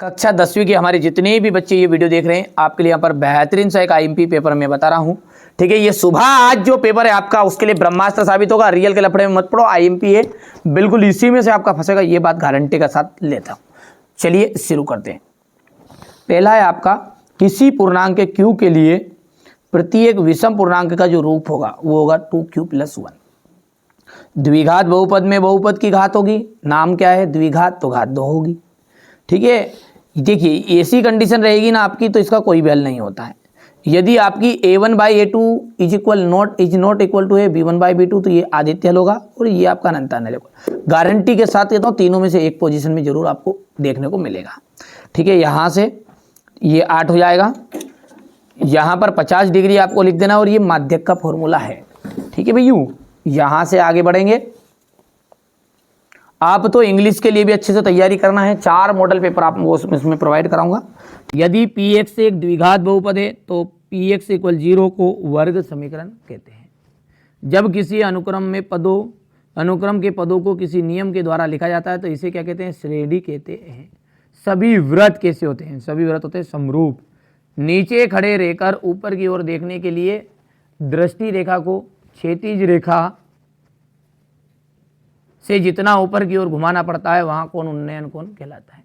कक्षा 10वीं के हमारे जितने भी बच्चे ये वीडियो देख रहे हैं, आपके लिए यहाँ पर बेहतरीन सा एक आईएमपी पेपर मैं बता रहा हूँ। ठीक है, ये सुबह आज जो पेपर है आपका उसके लिए ब्रह्मास्त्र साबित होगा। रियल के लफड़े में मत पड़ो, आईएमपी है, बिल्कुल इसी में से आपका फंसेगा, ये बात गारंटी के साथ लेता हूँ। चलिए शुरू करते हैं। पहला है आपका, किसी पूर्णांक क्यू के लिए प्रत्येक विषम पूर्णांक का जो रूप होगा वो होगा 2q + 1। द्विघात बहुपद में बहुपद की घात होगी, नाम क्या है द्विघात, तो घात 2 होगी। ठीक है, देखिए ऐसी कंडीशन रहेगी ना आपकी तो इसका कोई भी हल नहीं होता है। यदि आपकी a1/a2 is not equal to है b1/b2 तो ये आदित्य हल होगा और ये आपका अनंतान हल होगा। गारंटी के साथ कहता हूँ तीनों में से एक पोजीशन में जरूर आपको देखने को मिलेगा। ठीक है, यहाँ से ये 8 हो जाएगा, यहाँ पर 50 डिग्री आपको लिख देना और ये माध्यक का फॉर्मूला है। ठीक है भैया, यहाँ से आगे बढ़ेंगे। आप तो इंग्लिश के लिए भी अच्छे से तैयारी करना है, 4 मॉडल पेपर आप वो इसमें प्रोवाइड कराऊंगा। यदि px एक द्विघात बहुपद है तो px = 0 को वर्ग समीकरण कहते हैं। जब किसी अनुक्रम के पदों को किसी नियम के द्वारा लिखा जाता है तो इसे क्या कहते हैं, श्रेणी कहते हैं। सभी व्रत कैसे होते हैं, सभी व्रत होते हैं समरूप। नीचे खड़े रहकर ऊपर की ओर देखने के लिए दृष्टि रेखा को क्षैतिज रेखा से जितना ऊपर की ओर घुमाना पड़ता है वहां कोण उन्नयन कोण कहलाता है।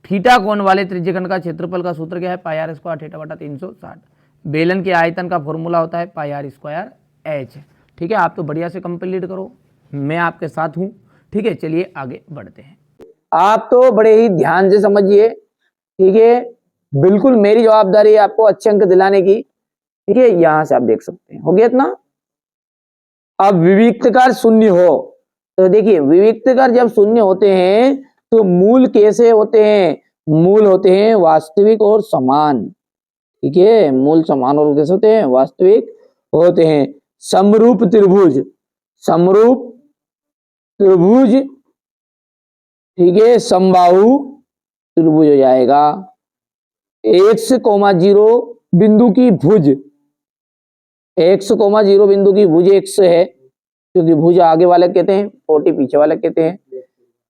थीटा कोण वाले त्रिज्यखंड का क्षेत्रफल का सूत्र क्या है, πr² θ/360। बेलन के आयतन का फॉर्मूला होता है πr²h। ठीक है, आप तो बढ़िया से कंप्लीट करो, मैं आपके साथ हूं। ठीक है, चलिए आगे बढ़ते हैं। आप तो बड़े ही ध्यान से समझिए। ठीक है, बिल्कुल मेरी जवाबदारी है आपको अच्छे अंक दिलाने की। ठीक है, यहां से आप देख सकते हैं, हो गया इतना। अब विविक्तकार शून्य हो तो देखिए, विविक्तकार जब शून्य होते हैं तो मूल कैसे होते हैं, मूल होते हैं वास्तविक और समान। ठीक है, मूल समान और कैसे होते हैं, वास्तविक होते हैं। समरूप त्रिभुज, समरूप त्रिभुज, ठीक है, समबाहु त्रिभुज हो जाएगा। x, 0 बिंदु की भुज, x, 0 बिंदु की भुज x है, क्योंकि भुज आगे वाले कहते हैं, कोटि पीछे वाले कहते हैं।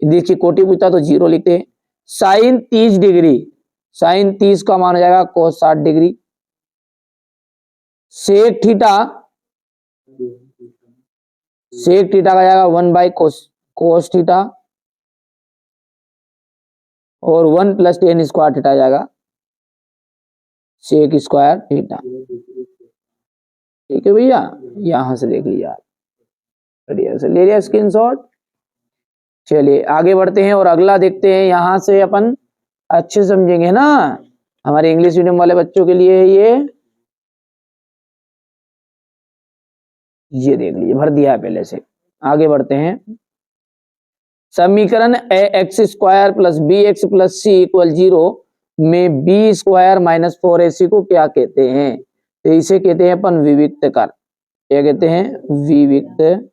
देखिए कोटि पूछता तो 0 लिखते हैं। साइन 30 डिग्री, साइन 30 का मान हो जाएगा cos 60 degree. Sec theta, sec theta का जाएगा 1/कोस थीटा और 1 + tan स्क्वायर थीटा जाएगा सेक स्क्वायर थीटा। ठीक है भैया, यहां से देख लीजिए आप, बढ़िया से ले लिया स्क्रीनशॉट। चलिए आगे बढ़ते हैं और अगला देखते हैं। यहां से अपन अच्छे समझेंगे ना, हमारे इंग्लिश मीडियम वाले बच्चों के लिए है ये देख लीजिए, भर दिया है पहले से। आगे बढ़ते हैं। समीकरण ax² + bx + c = 0 में b² - 4ac को क्या कहते हैं, तो इसे कहते हैं अपन विविक्तकार। क्या कहते हैं, विविक्त।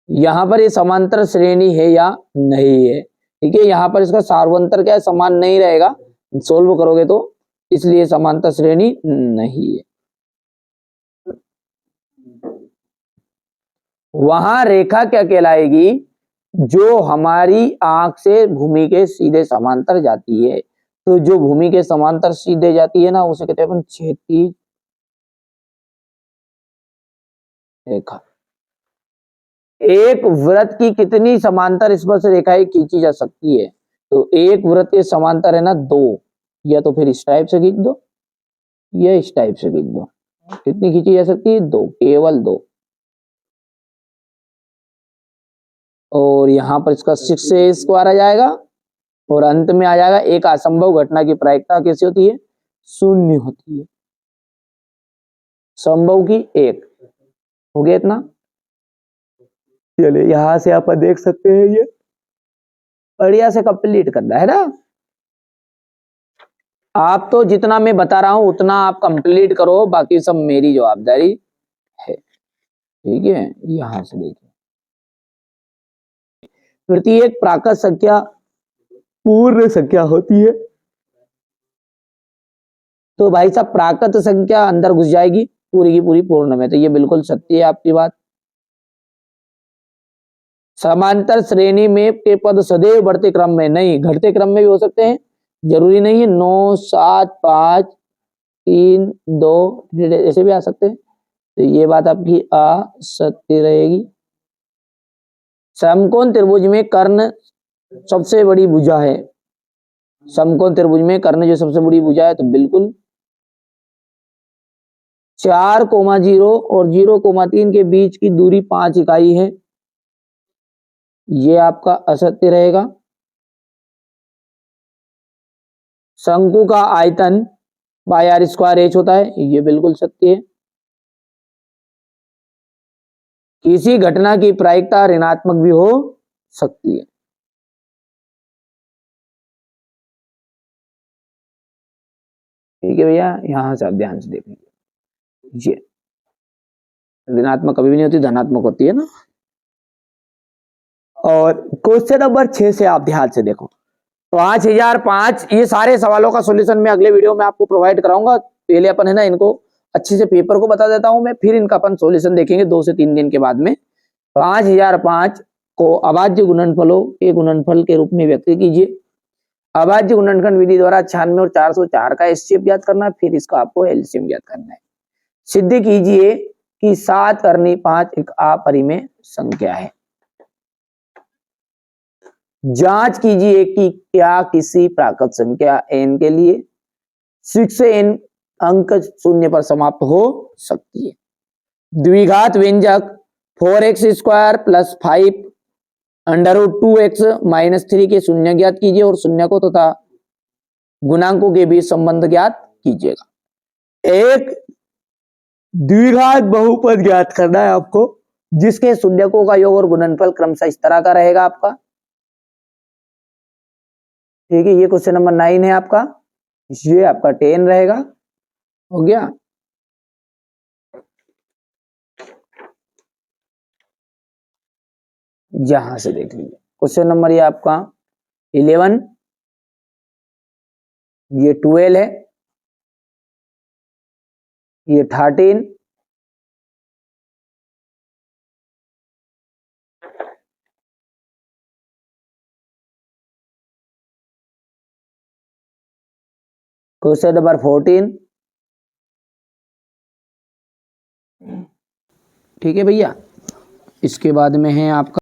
यहां पर ये समांतर श्रेणी है या नहीं है। ठीक है, यहां पर इसका सार्वंतर क्या है, समान नहीं रहेगा, सोल्व करोगे तो, इसलिए समांतर श्रेणी नहीं है। वहां रेखा क्या कहलाएगी, जो हमारी आंख से भूमि के सीधे समांतर जाती है। तो जो भूमि के समांतर सीधे जाती है ना, उसे कहते हैं अपन क्षैतिज रेखा। एक वृत्त की कितनी समांतर स्पर्श रेखाएं खींची जा सकती है, तो एक वृत्त के समांतर है ना 2, या तो फिर इस टाइप से खींच दो या इस टाइप से खींच दो। कितनी खींची जा सकती है, 2, केवल 2। और यहां पर इसका 6 आ जाएगा और अंत में आ जाएगा एक असंभव घटना की प्रायिकता कैसी होती है, 0 होती है, संभव की 1। हो गया इतना। चलिए यहां से आप देख सकते हैं, ये बढ़िया से कंप्लीट करना है ना। आप तो जितना मैं बता रहा हूं उतना आप कंप्लीट करो, बाकी सब मेरी जवाबदारी है। ठीक है, यहां से देखिए, प्रत्येक प्राकृत संख्या पूर्ण संख्या होती है। तो भाई साहब प्राकृत संख्या अंदर घुस जाएगी पूरी की पूरी पूर्ण में, तो ये बिल्कुल सत्य है आपकी बात। समांतर श्रेणी में के पद सदैव बढ़ते क्रम में, नहीं घटते क्रम में भी हो सकते हैं, जरूरी नहीं है। 9 7 5 3 2 ऐसे भी आ सकते हैं, तो ये बात आपकी असत्य रहेगी। समकोण त्रिभुज में कर्ण सबसे बड़ी भुजा है, समकोण त्रिभुज में कर्ण जो सबसे बड़ी भुजा है, तो बिल्कुल 4,0 और 0,3 के बीच की दूरी 5 इकाई है, ये आपका असत्य रहेगा। शंकु का आयतन पाई आर स्क्वायर एच होता है, ये बिल्कुल सत्य है। किसी घटना की प्रायिकता ऋणात्मक भी हो सकती है। ठीक है भैया, यहां से आप ध्यान से देख लीजिए, ये ऋणात्मक कभी भी नहीं होती, धनात्मक होती है ना। और क्वेश्चन नंबर 6 से आप ध्यान से देखो, 5005, ये सारे सवालों का सॉल्यूशन मैं अगले वीडियो में आपको प्रोवाइड कराऊंगा। पहले अपन है ना इनको अच्छे से पेपर को बता देता हूं मैं, फिर इनका अपन सॉल्यूशन देखेंगे 2 से 3 दिन के बाद में। 5005 को अभाज्य गुणनफलों के गुणनफल के रूप में व्यक्त कीजिए। अभाज्य गुणनखंड विधि द्वारा 96 और 404 का एचसीएफ ज्ञात करना है, फिर इसका आपको एलसीएम ज्ञात करना है। सिद्ध कीजिए कि 7 करनी 5 एक अपरिमेय संख्या है। जांच कीजिए कि क्या किसी प्राकृत संख्या n के लिए 6 से n अंक शून्य पर समाप्त हो सकती है। द्विघात व्यंजक 4x² प्लस 5 √2x माइनस 3 के शून्य ज्ञात कीजिए और शून्य को तथा गुणांकों के बीच संबंध ज्ञात कीजिएगा। एक द्विघात बहुपद ज्ञात करना है आपको, जिसके शून्यकों का योग और गुणनफल क्रमशः इस तरह का रहेगा आपका। ठीक है, ये क्वेश्चन नंबर 9 है आपका, ये आपका 10 रहेगा। हो गया। यहां से देख लीजिए क्वेश्चन नंबर ये आपका 11, ये 12 है, ये 13, क्वेश्चन नंबर 14। ठीक है भैया, इसके बाद में है आपका